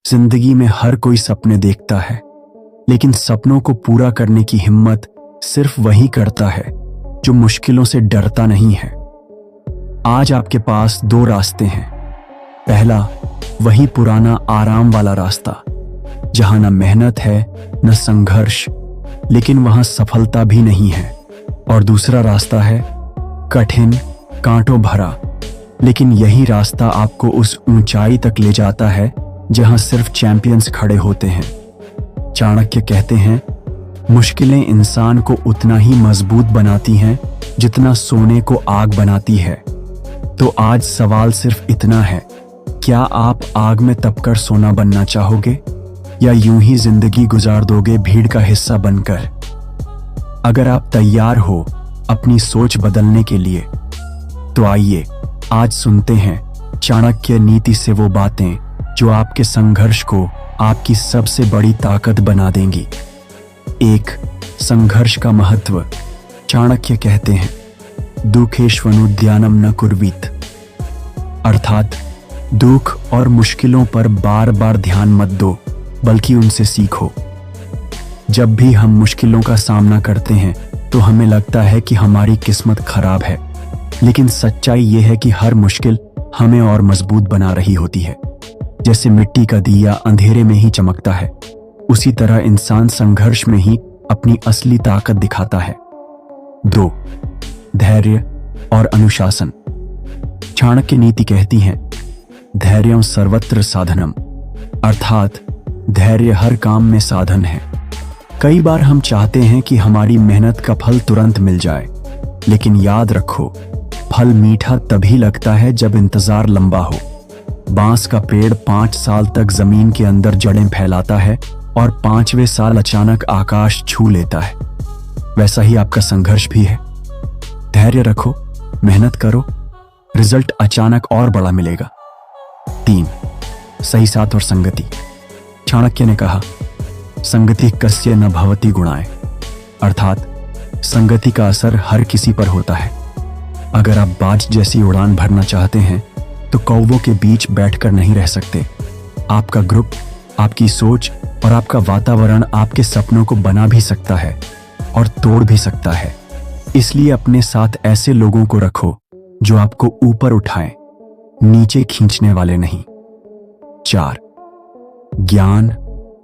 जिंदगी में हर कोई सपने देखता है, लेकिन सपनों को पूरा करने की हिम्मत सिर्फ वही करता है जो मुश्किलों से डरता नहीं है। आज आपके पास दो रास्ते हैं। पहला, वही पुराना आराम वाला रास्ता जहां न मेहनत है न संघर्ष, लेकिन वहां सफलता भी नहीं है। और दूसरा रास्ता है कठिन, कांटों भरा, लेकिन यही रास्ता आपको उस ऊंचाई तक ले जाता है जहां सिर्फ चैंपियंस खड़े होते हैं। चाणक्य कहते हैं, मुश्किलें इंसान को उतना ही मजबूत बनाती हैं जितना सोने को आग बनाती है। तो आज सवाल सिर्फ इतना है, क्या आप आग में तपकर सोना बनना चाहोगे या यूं ही जिंदगी गुजार दोगे भीड़ का हिस्सा बनकर? अगर आप तैयार हो अपनी सोच बदलने के लिए, तो आइए आज सुनते हैं चाणक्य नीति से वो बातें जो आपके संघर्ष को आपकी सबसे बड़ी ताकत बना देंगी। एक, संघर्ष का महत्व। चाणक्य कहते हैं, दुखेष्वनुद्यानम न कुर्वीत, अर्थात दुख और मुश्किलों पर बार बार ध्यान मत दो, बल्कि उनसे सीखो। जब भी हम मुश्किलों का सामना करते हैं तो हमें लगता है कि हमारी किस्मत खराब है, लेकिन सच्चाई यह है कि हर मुश्किल हमें और मजबूत बना रही होती है। जैसे मिट्टी का दिया अंधेरे में ही चमकता है, उसी तरह इंसान संघर्ष में ही अपनी असली ताकत दिखाता है। दो, धैर्य और अनुशासन। चाणक्य नीति कहती है, धैर्यं सर्वत्र साधनम, अर्थात धैर्य हर काम में साधन है। कई बार हम चाहते हैं कि हमारी मेहनत का फल तुरंत मिल जाए, लेकिन याद रखो, फल मीठा तभी लगता है जब इंतजार लंबा हो। बांस का पेड़ 5 साल तक जमीन के अंदर जड़ें फैलाता है और 5वें साल अचानक आकाश छू लेता है। वैसा ही आपका संघर्ष भी है। धैर्य रखो, मेहनत करो, रिजल्ट अचानक और बड़ा मिलेगा। 3, सही साथ और संगति। चाणक्य ने कहा, संगति कस्य न भवति गुणाय, अर्थात संगति का असर हर किसी पर होता है। अगर आप बाज जैसी उड़ान भरना चाहते हैं तो कौवों के बीच बैठकर नहीं रह सकते। आपका ग्रुप, आपकी सोच और आपका वातावरण आपके सपनों को बना भी सकता है और तोड़ भी सकता है। इसलिए अपने साथ ऐसे लोगों को रखो जो आपको ऊपर उठाएं, नीचे खींचने वाले नहीं। 4, ज्ञान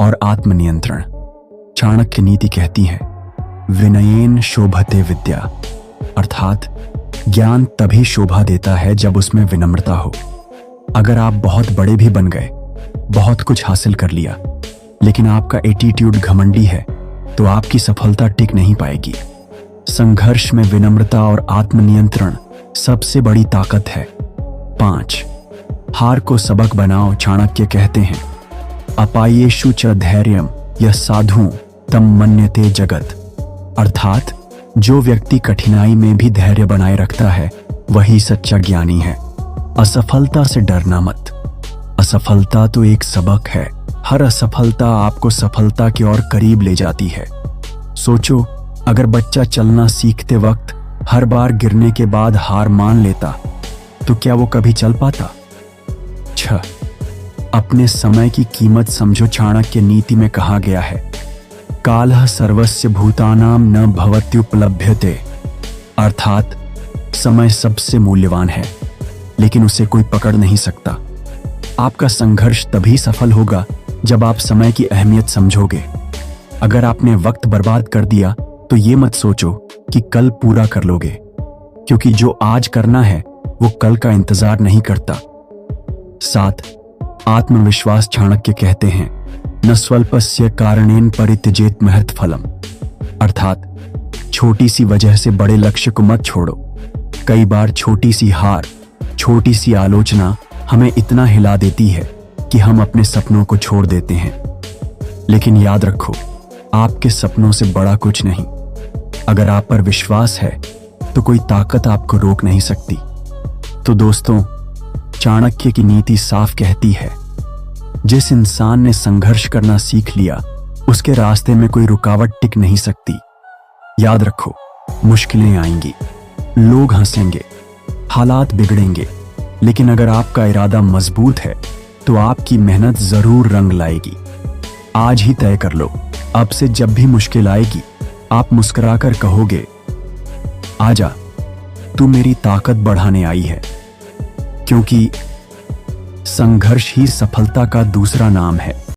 और आत्मनियंत्रण। चाणक्य नीति कहती है, विनयेन शोभते विद्या, अर्थात ज्ञान तभी शोभा देता है जब उसमें विनम्रता हो। अगर आप बहुत बड़े भी बन गए, बहुत कुछ हासिल कर लिया, लेकिन आपका एटीट्यूड घमंडी है, तो आपकी सफलता टिक नहीं पाएगी। संघर्ष में विनम्रता और आत्मनियंत्रण सबसे बड़ी ताकत है। 5, हार को सबक बनाओ। चाणक्य कहते हैं, अपायेषु च धैर्यम यः साधु तम मन्यते जगत, अर्थात जो व्यक्ति कठिनाई में भी धैर्य बनाए रखता है वही सच्चा ज्ञानी है। असफलता से डरना मत। असफलता तो एक सबक है। हर असफलता आपको सफलता की ओर करीब ले जाती है। सोचो, अगर बच्चा चलना सीखते वक्त हर बार गिरने के बाद हार मान लेता तो क्या वो कभी चल पाता? 6, अपने समय की कीमत समझो। चाणक्य नीति में कहा गया है, कालः सर्वस्य भूतानां न भवत्युपलभ्यते, अर्थात समय सबसे मूल्यवान है, लेकिन उसे कोई पकड़ नहीं सकता। आपका संघर्ष तभी सफल होगा जब आप समय की अहमियत समझोगे। अगर आपने वक्त बर्बाद कर दिया तो ये मत सोचो कि कल पूरा कर लोगे, क्योंकि जो आज करना है वो कल का इंतजार नहीं करता। 7, आत्मविश्वास। चाणक्य कहते हैं, न स्वल्पस्य कारणेन परित्यजेत महत् फलम, अर्थात छोटी सी वजह से बड़े लक्ष्य को मत छोड़ो। कई बार छोटी सी हार, छोटी सी आलोचना हमें इतना हिला देती है कि हम अपने सपनों को छोड़ देते हैं। लेकिन याद रखो, आपके सपनों से बड़ा कुछ नहीं। अगर आप पर विश्वास है तो कोई ताकत आपको रोक नहीं सकती। तो दोस्तों, चाणक्य की नीति साफ कहती है, जिस इंसान ने संघर्ष करना सीख लिया उसके रास्ते में कोई रुकावट टिक नहीं सकती। याद रखो, मुश्किलें आएंगी, लोग हंसेंगे, हालात बिगड़ेंगे, लेकिन अगर आपका इरादा मजबूत है तो आपकी मेहनत जरूर रंग लाएगी। आज ही तय कर लो, अब से जब भी मुश्किल आएगी आप मुस्कुराकर कहोगे, आजा, तू मेरी ताकत बढ़ाने आई है। क्योंकि संघर्ष ही सफलता का दूसरा नाम है।